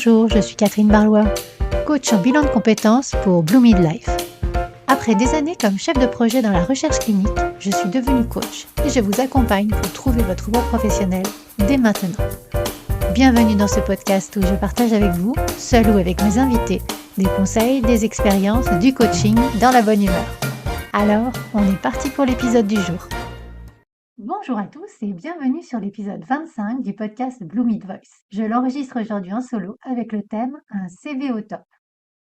Bonjour, je suis Catherine Barlois, coach en bilan de compétences pour Blue Midlife. Après des années comme chef de projet dans la recherche clinique, je suis devenue coach et je vous accompagne pour trouver votre voie professionnelle dès maintenant. Bienvenue dans ce podcast où je partage avec vous, seul ou avec mes invités, des conseils, des expériences, du coaching dans la bonne humeur. Alors, on est parti pour l'épisode du jour. Bonjour à tous et bienvenue sur l'épisode 25 du podcast Blue Mid Voice. Je l'enregistre aujourd'hui en solo avec le thème Un CV au top.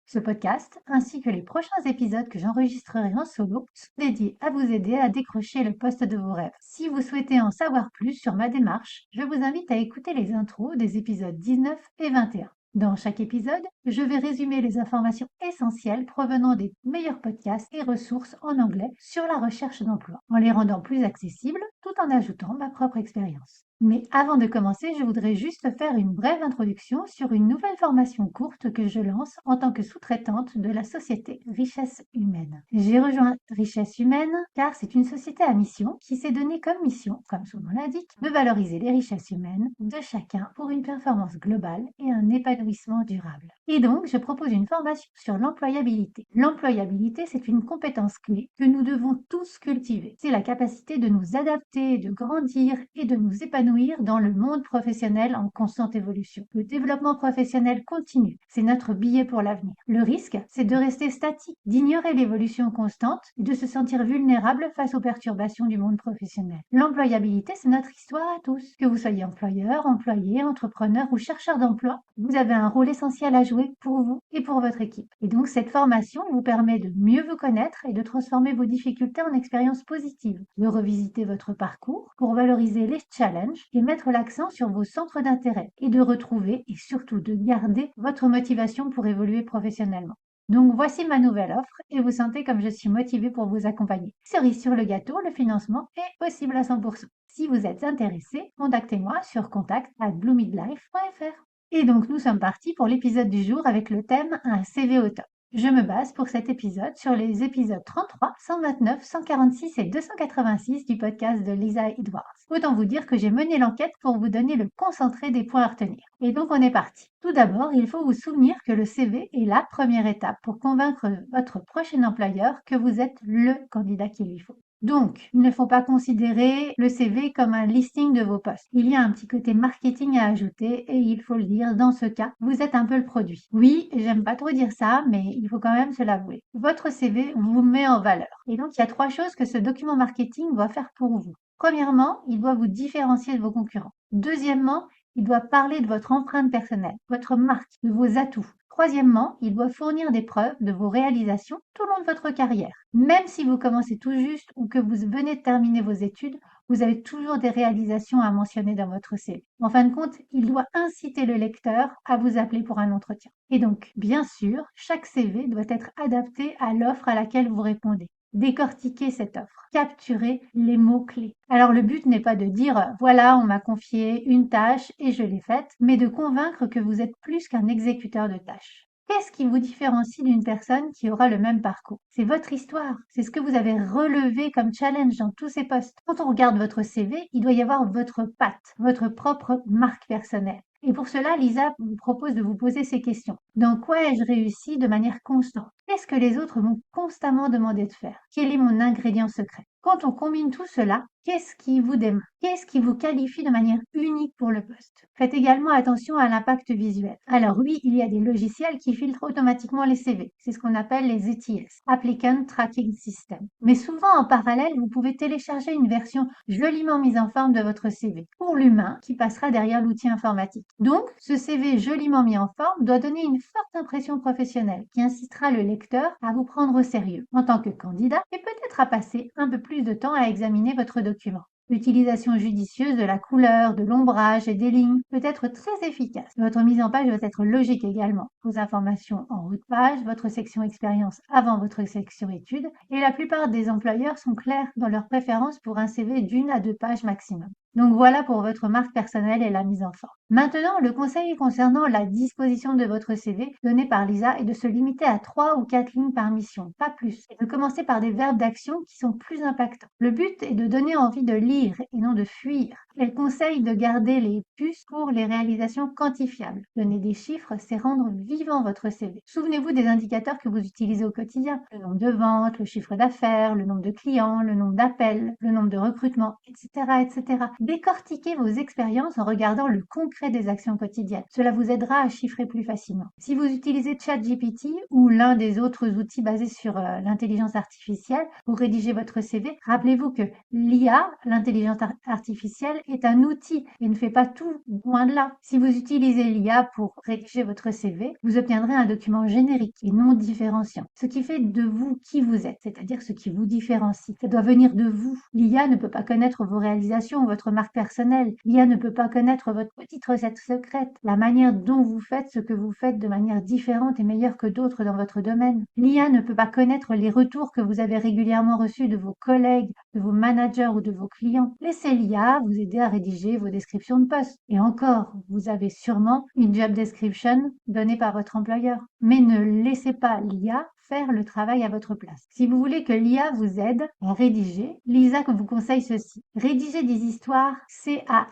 Ce podcast, ainsi que les prochains épisodes que j'enregistrerai en solo, sont dédiés à vous aider à décrocher le poste de vos rêves. Si vous souhaitez en savoir plus sur ma démarche, je vous invite à écouter les intros des épisodes 19 et 21. Dans chaque épisode, je vais résumer les informations essentielles provenant des meilleurs podcasts et ressources en anglais sur la recherche d'emploi, en les rendant plus accessibles tout en ajoutant ma propre expérience. Mais avant de commencer, je voudrais juste faire une brève introduction sur une nouvelle formation courte que je lance en tant que sous-traitante de la société Richesse Humaine. J'ai rejoint Richesse Humaine car c'est une société à mission qui s'est donnée comme mission, comme son nom l'indique, de valoriser les richesses humaines de chacun pour une performance globale et un épanouissement durable. Et donc, je propose une formation sur l'employabilité. L'employabilité, c'est une compétence clé que nous devons tous cultiver. C'est la capacité de nous adapter, de grandir et de nous épanouir dans le monde professionnel en constante évolution. Le développement professionnel continu, c'est notre billet pour l'avenir. Le risque, c'est de rester statique, d'ignorer l'évolution constante et de se sentir vulnérable face aux perturbations du monde professionnel. L'employabilité, c'est notre histoire à tous. Que vous soyez employeur, employé, entrepreneur ou chercheur d'emploi, vous avez un rôle essentiel à jouer pour vous et pour votre équipe. Et donc, cette formation vous permet de mieux vous connaître et de transformer vos difficultés en expériences positives, de revisiter votre parcours pour valoriser les challenges et mettre l'accent sur vos centres d'intérêt et de retrouver et surtout de garder votre motivation pour évoluer professionnellement. Donc voici ma nouvelle offre et vous sentez comme je suis motivée pour vous accompagner. Cerise sur le gâteau, le financement est possible à 100%. Si vous êtes intéressé, contactez-moi sur contact@bluemidlife.fr. Et donc nous sommes partis pour l'épisode du jour avec le thème Un CV au top. Je me base pour cet épisode sur les épisodes 33, 129, 146 et 286 du podcast de Lisa Edwards. Autant vous dire que j'ai mené l'enquête pour vous donner le concentré des points à retenir. Et donc on est parti. Tout d'abord, il faut vous souvenir que le CV est la première étape pour convaincre votre prochain employeur que vous êtes le candidat qu'il lui faut. Donc, il ne faut pas considérer le CV comme un listing de vos postes. Il y a un petit côté marketing à ajouter et il faut le dire, dans ce cas, vous êtes un peu le produit. Oui, j'aime pas trop dire ça, mais il faut quand même se l'avouer. Votre CV vous met en valeur. Et donc, il y a 3 choses que ce document marketing doit faire pour vous. Premièrement, il doit vous différencier de vos concurrents. Deuxièmement, il doit parler de votre empreinte personnelle, votre marque, de vos atouts. Troisièmement, il doit fournir des preuves de vos réalisations tout au long de votre carrière. Même si vous commencez tout juste ou que vous venez de terminer vos études, vous avez toujours des réalisations à mentionner dans votre CV. En fin de compte, il doit inciter le lecteur à vous appeler pour un entretien. Et donc, bien sûr, chaque CV doit être adapté à l'offre à laquelle vous répondez. Décortiquer cette offre, capturer les mots-clés. Alors le but n'est pas de dire voilà, on m'a confié une tâche et je l'ai faite, mais de convaincre que vous êtes plus qu'un exécuteur de tâches. Qu'est-ce qui vous différencie d'une personne qui aura le même parcours? C'est votre histoire, c'est ce que vous avez relevé comme challenge dans tous ces postes. Quand on regarde votre CV, il doit y avoir votre patte, votre propre marque personnelle. Et pour cela, Lisa vous propose de vous poser ces questions. Dans quoi ai-je réussi de manière constante? Qu'est-ce que les autres m'ont constamment demandé de faire? Quel est mon ingrédient secret? Quand on combine tout cela, qu'est-ce qui vous démarque? Qu'est-ce qui vous qualifie de manière unique pour le poste? Faites également attention à l'impact visuel. Alors oui, il y a des logiciels qui filtrent automatiquement les CV. C'est ce qu'on appelle les ATS, Applicant Tracking System. Mais souvent, en parallèle, vous pouvez télécharger une version joliment mise en forme de votre CV pour l'humain qui passera derrière l'outil informatique. Donc, ce CV joliment mis en forme doit donner une forte impression professionnelle qui incitera le lecteur à vous prendre au sérieux en tant que candidat et peut-être à passer un peu plus de temps à examiner votre document. L'utilisation judicieuse de la couleur, de l'ombrage et des lignes peut être très efficace. Votre mise en page doit être logique également. Vos informations en haut de page, votre section expérience avant votre section études, et la plupart des employeurs sont clairs dans leurs préférences pour un CV d'1 à 2 pages maximum. Donc voilà pour votre marque personnelle et la mise en forme. Maintenant, le conseil concernant la disposition de votre CV donné par Lisa est de se limiter à 3 ou 4 lignes par mission, pas plus, et de commencer par des verbes d'action qui sont plus impactants. Le but est de donner envie de lire et non de fuir. Elle conseille de garder les puces pour les réalisations quantifiables. Donner des chiffres, c'est rendre vivant votre CV. Souvenez-vous des indicateurs que vous utilisez au quotidien. Le nombre de ventes, le chiffre d'affaires, le nombre de clients, le nombre d'appels, le nombre de recrutements, etc., etc. Décortiquez vos expériences en regardant le concret des actions quotidiennes. Cela vous aidera à chiffrer plus facilement. Si vous utilisez ChatGPT ou l'un des autres outils basés sur l'intelligence artificielle pour rédiger votre CV, rappelez-vous que l'IA, l'intelligence artificielle, est un outil et ne fait pas tout, loin de là. Si vous utilisez l'IA pour rédiger votre CV, vous obtiendrez un document générique et non différenciant, ce qui fait de vous qui vous êtes, c'est-à-dire ce qui vous différencie. Ça doit venir de vous. L'IA ne peut pas connaître vos réalisations ou votre marque personnelle. L'IA ne peut pas connaître votre petite recette secrète, la manière dont vous faites ce que vous faites de manière différente et meilleure que d'autres dans votre domaine. L'IA ne peut pas connaître les retours que vous avez régulièrement reçus de vos collègues, de vos managers ou de vos clients. Laissez l'IA vous aider à rédiger vos descriptions de poste. Et encore, vous avez sûrement une job description donnée par votre employeur. Mais ne laissez pas l'IA faire le travail à votre place. Si vous voulez que l'IA vous aide à rédiger, Lisa vous conseille ceci. Rédiger des histoires CAR.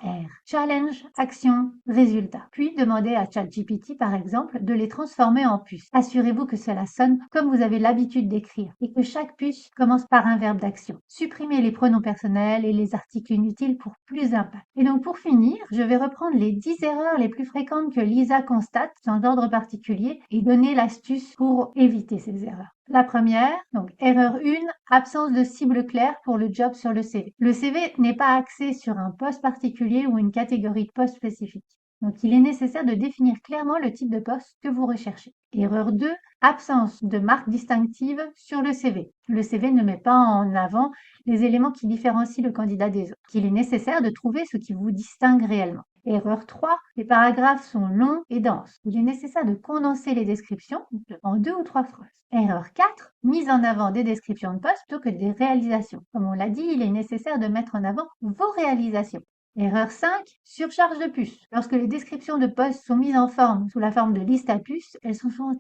Challenge, action, résultat. Puis demandez à ChatGPT, par exemple, de les transformer en puces. Assurez-vous que cela sonne comme vous avez l'habitude d'écrire et que chaque puce commence par un verbe d'action. Supprimez les pronoms personnels et les articles inutiles pour plus d'impact. Et donc pour finir, je vais reprendre les 10 erreurs les plus fréquentes que Lisa constate sans ordre particulier et donner l'astuce pour éviter ces erreurs. La première, donc erreur 1, absence de cible claire pour le job sur le CV. Le CV n'est pas axé sur un poste particulier ou une catégorie de poste spécifique. Donc, il est nécessaire de définir clairement le type de poste que vous recherchez. Erreur 2, absence de marque distinctive sur le CV. Le CV ne met pas en avant les éléments qui différencient le candidat des autres. Il est nécessaire de trouver ce qui vous distingue réellement. Erreur 3, les paragraphes sont longs et denses. Il est nécessaire de condenser les descriptions en 2 ou 3 phrases. Erreur 4, mise en avant des descriptions de poste plutôt que des réalisations. Comme on l'a dit, il est nécessaire de mettre en avant vos réalisations. Erreur 5, surcharge de puces. Lorsque les descriptions de postes sont mises en forme sous la forme de liste à puces, elles sont souvent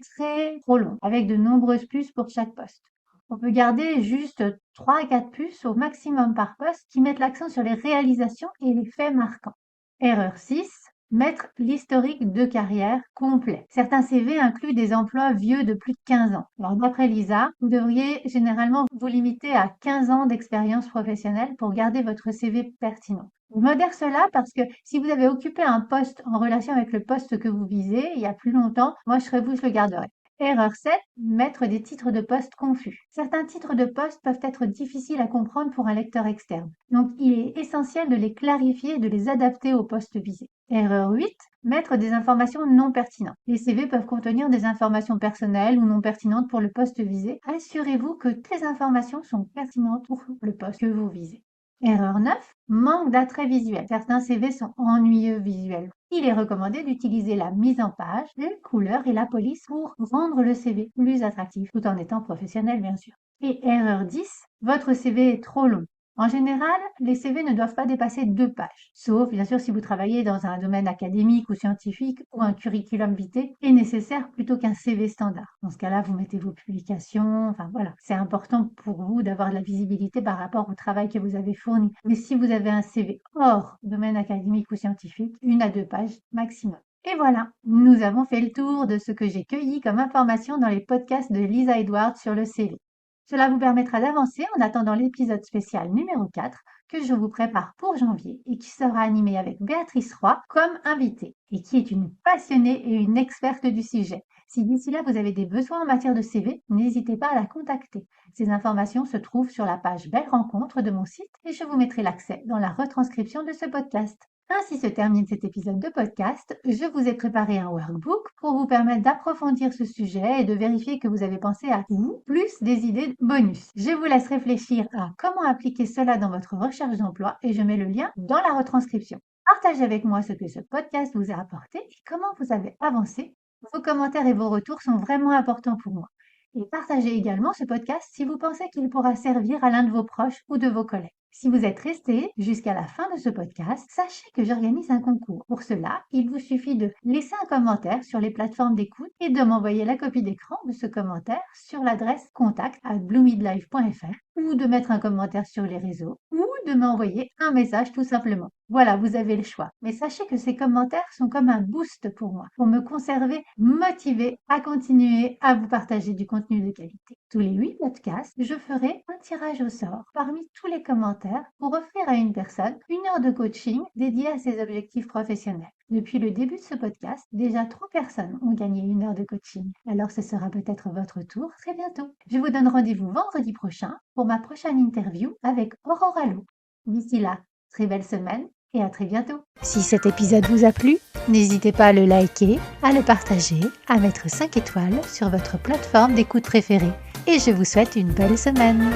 trop longues, avec de nombreuses puces pour chaque poste. On peut garder juste 3 à 4 puces au maximum par poste qui mettent l'accent sur les réalisations et les faits marquants. Erreur 6, mettre l'historique de carrière complet. Certains CV incluent des emplois vieux de plus de 15 ans. Alors d'après Lisa, vous devriez généralement vous limiter à 15 ans d'expérience professionnelle pour garder votre CV pertinent. Je modère cela parce que si vous avez occupé un poste en relation avec le poste que vous visez il y a plus longtemps, moi je le garderais. Erreur 7, mettre des titres de poste confus. Certains titres de poste peuvent être difficiles à comprendre pour un lecteur externe. Donc, il est essentiel de les clarifier et de les adapter au poste visé. Erreur 8, mettre des informations non pertinentes. Les CV peuvent contenir des informations personnelles ou non pertinentes pour le poste visé. Assurez-vous que toutes les informations sont pertinentes pour le poste que vous visez. Erreur 9, manque d'attrait visuel. Certains CV sont ennuyeux visuellement. Il est recommandé d'utiliser la mise en page, les couleurs et la police pour rendre le CV plus attractif, tout en étant professionnel bien sûr. Et erreur 10, votre CV est trop long. En général, les CV ne doivent pas dépasser 2 pages, sauf bien sûr si vous travaillez dans un domaine académique ou scientifique où un curriculum vitae est nécessaire plutôt qu'un CV standard. Dans ce cas-là, vous mettez vos publications, enfin voilà, c'est important pour vous d'avoir de la visibilité par rapport au travail que vous avez fourni. Mais si vous avez un CV hors domaine académique ou scientifique, 1 à 2 pages maximum. Et voilà, nous avons fait le tour de ce que j'ai cueilli comme information dans les podcasts de Lisa Edwards sur le CV. Cela vous permettra d'avancer en attendant l'épisode spécial numéro 4 que je vous prépare pour janvier et qui sera animé avec Béatrice Roy comme invitée et qui est une passionnée et une experte du sujet. Si d'ici là vous avez des besoins en matière de CV, n'hésitez pas à la contacter. Ces informations se trouvent sur la page Belle Rencontre de mon site et je vous mettrai l'accès dans la retranscription de ce podcast. Ainsi se termine cet épisode de podcast. Je vous ai préparé un workbook pour vous permettre d'approfondir ce sujet et de vérifier que vous avez pensé à tout, plus des idées bonus. Je vous laisse réfléchir à comment appliquer cela dans votre recherche d'emploi et je mets le lien dans la retranscription. Partagez avec moi ce que ce podcast vous a apporté et comment vous avez avancé. Vos commentaires et vos retours sont vraiment importants pour moi. Et partagez également ce podcast si vous pensez qu'il pourra servir à l'un de vos proches ou de vos collègues. Si vous êtes resté jusqu'à la fin de ce podcast, sachez que j'organise un concours. Pour cela, il vous suffit de laisser un commentaire sur les plateformes d'écoute et de m'envoyer la copie d'écran de ce commentaire sur l'adresse contact@bloomidlife.fr ou de mettre un commentaire sur les réseaux, ou de m'envoyer un message tout simplement. Voilà, vous avez le choix. Mais sachez que ces commentaires sont comme un boost pour moi, pour me conserver motivée à continuer à vous partager du contenu de qualité. Tous les 8 podcasts, je ferai un tirage au sort parmi tous les commentaires pour offrir à une personne 1 heure de coaching dédiée à ses objectifs professionnels. Depuis le début de ce podcast, déjà 3 personnes ont gagné 1 heure de coaching. Alors ce sera peut-être votre tour très bientôt. Je vous donne rendez-vous vendredi prochain pour ma prochaine interview avec Aurora Lo. D'ici là, très belle semaine et à très bientôt. Si cet épisode vous a plu, n'hésitez pas à le liker, à le partager, à mettre 5 étoiles sur votre plateforme d'écoute préférée. Et je vous souhaite une belle semaine.